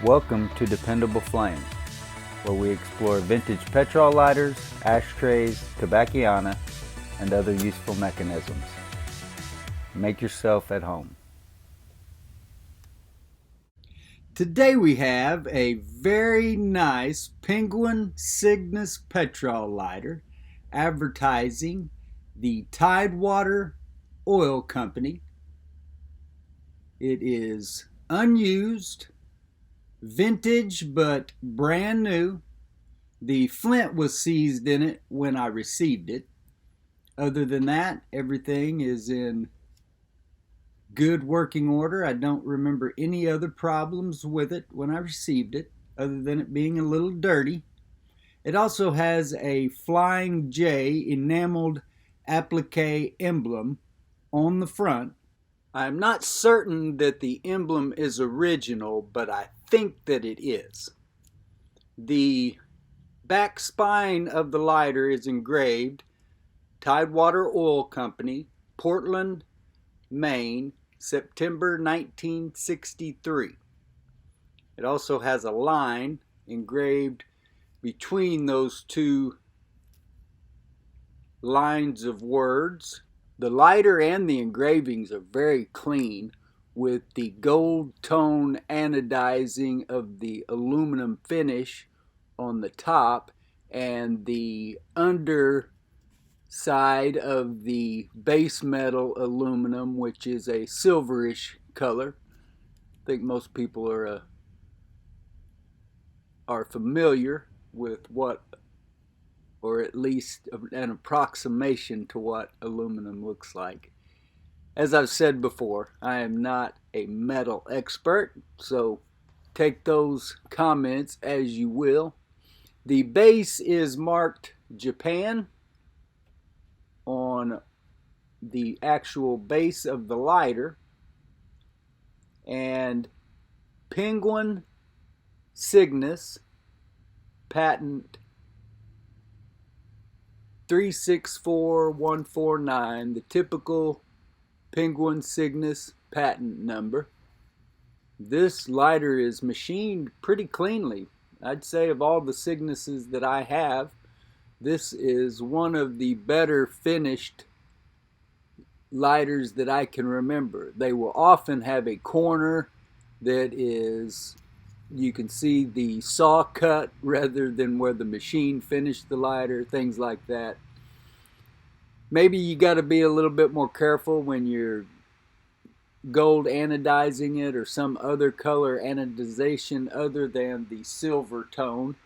Welcome to Dependable Flame, where we explore vintage petrol lighters, ashtrays, tobacciana, and other useful mechanisms. Make yourself at home. Today we have a very nice Penguin CYGNUS Petrol lighter advertising the Tidewater Oil Company. It is unused, vintage but brand new. The flint was seized in it when I received it. Other than that, everything is in good working order. I don't remember any other problems with it when I received it, other than it being a little dirty. It also has a Flying J enameled applique emblem on the front. I'm not certain that the emblem is original, but I think that it is. The back spine of the lighter is engraved Tidewater Oil Company, Portland, Maine, September 1963. It also has a line engraved between those two lines of words. The lighter and the engravings are very clean, with the gold tone anodizing of the aluminum finish on the top and the underside of the base metal aluminum, which is a silverish color. I think most people are familiar with what, or at least an approximation to what aluminum looks like. As I've said before, I am not a metal expert, so take those comments as you will. The base is marked Japan on the actual base of the lighter, and Penguin CYGNUS patent 364149, the typical Penguin CYGNUS patent number. This lighter is machined pretty cleanly. I'd say of all the CYGNUSes that I have, this is one of the better finished lighters that I can remember. They will often have a corner that is, you can see the saw cut rather than where the machine finished the lighter, things like that. Maybe you got to be a little bit more careful when you're gold anodizing it or some other color anodization other than the silver tone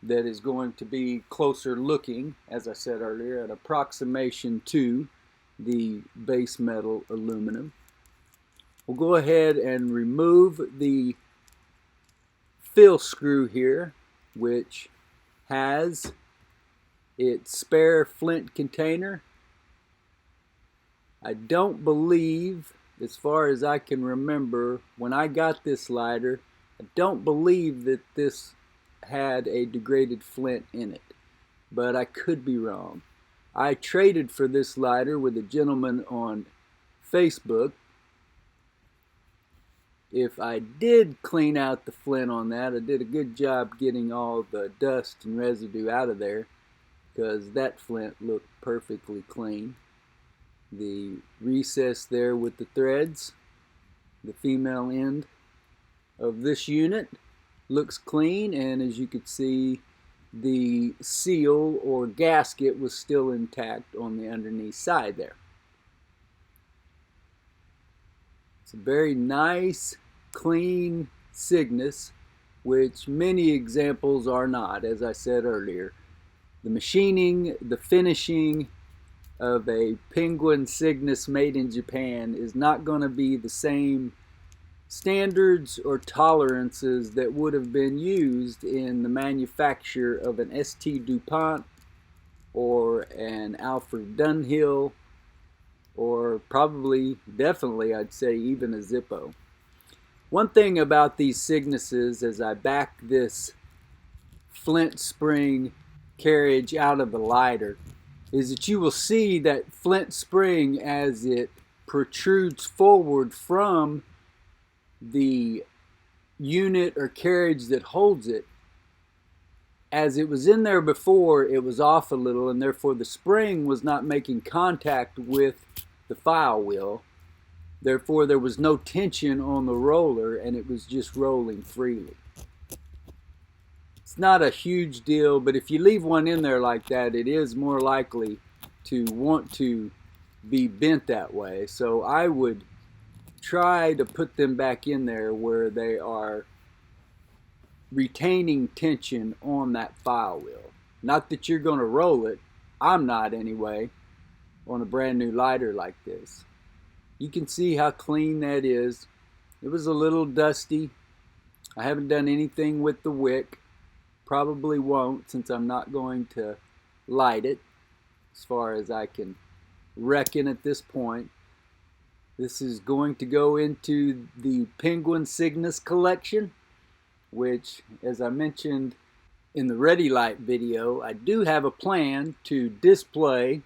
that is going to be closer looking, as I said earlier, an approximation to the base metal aluminum. We'll go ahead and remove the fill screw here, which has its spare flint container. I don't believe, as far as I can remember, when I got this lighter, I don't believe that this had a degraded flint in it, but I could be wrong. I traded for this lighter with a gentleman on Facebook. If I did clean out the flint on that, I did a good job getting all the dust and residue out of there, because that flint looked perfectly clean. The recess there with the threads, the female end of this unit, looks clean, and as you can see, the seal or gasket was still intact on the underneath side there. It's a very nice, clean CYGNUS, which many examples are not, as I said earlier. The machining, the finishing of a Penguin CYGNUS made in Japan is not going to be the same standards or tolerances that would have been used in the manufacture of an St. DuPont or an Alfred Dunhill, or probably, definitely, I'd say even a Zippo. One thing about these CYGNUSes, as I back this flint spring carriage out of the lighter, is that you will see that flint spring as it protrudes forward from the unit or carriage that holds it, as it was in there before, it was off a little, and therefore the spring was not making contact with the file wheel. Therefore, there was no tension on the roller, and it was just rolling freely. It's not a huge deal, but if you leave one in there like that, it is more likely to want to be bent that way. So I would try to put them back in there where they are retaining tension on that file wheel. Not that you're going to roll it. I'm not anyway, on a brand new lighter like this. You can see how clean that is. It was a little dusty. I haven't done anything with the wick. Probably won't, since I'm not going to light it, as far as I can reckon at this point. This is going to go into the Penguin Cygnus collection, which, as I mentioned in the Ready Light video, I do have a plan to display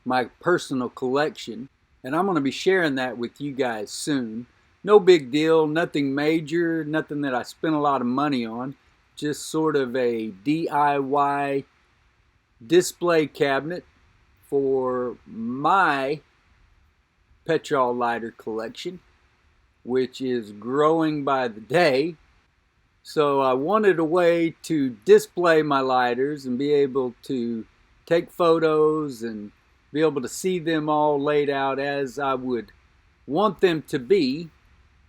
my personal collection, and I'm going to be sharing that with you guys soon. No big deal, nothing major, nothing that I spent a lot of money on, just sort of a DIY display cabinet for my petrol lighter collection, which is growing by the day. So I wanted a way to display my lighters and be able to take photos and be able to see them all laid out as I would want them to be.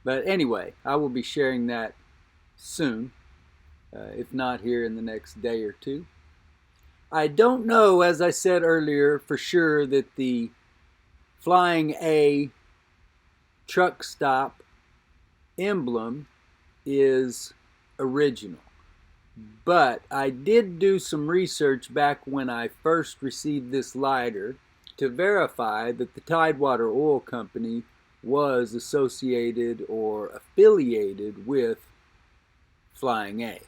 But anyway, I will be sharing that soon, if not here in the next day or two. I don't know, as I said earlier, for sure that the Flying A truck stop emblem is original. But I did do some research back when I first received this lighter to verify that the Tidewater Oil Company was associated or affiliated with Flying A.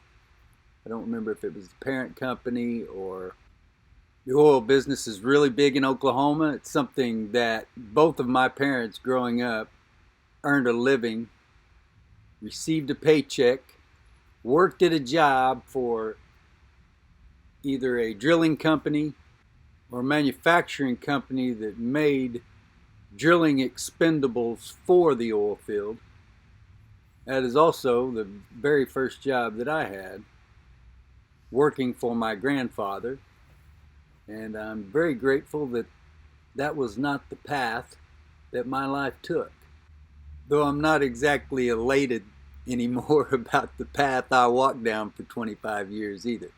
I don't remember if it was the parent company or the oil business is really big in Oklahoma. It's something that both of my parents growing up earned a living, received a paycheck, worked at a job for either a drilling company or a manufacturing company that made drilling expendables for the oil field. That is also the very first job that I had, working for my grandfather, and I'm very grateful that that was not the path that my life took. Though I'm not exactly elated anymore about the path I walked down for 25 years either.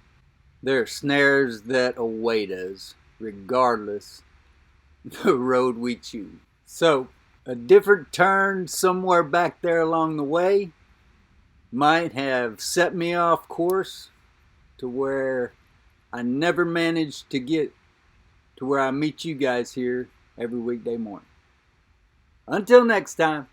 There are snares that await us, regardless the road we choose. So, a different turn somewhere back there along the way might have set me off course to where I never managed to get to where I meet you guys here every weekday morning. Until next time.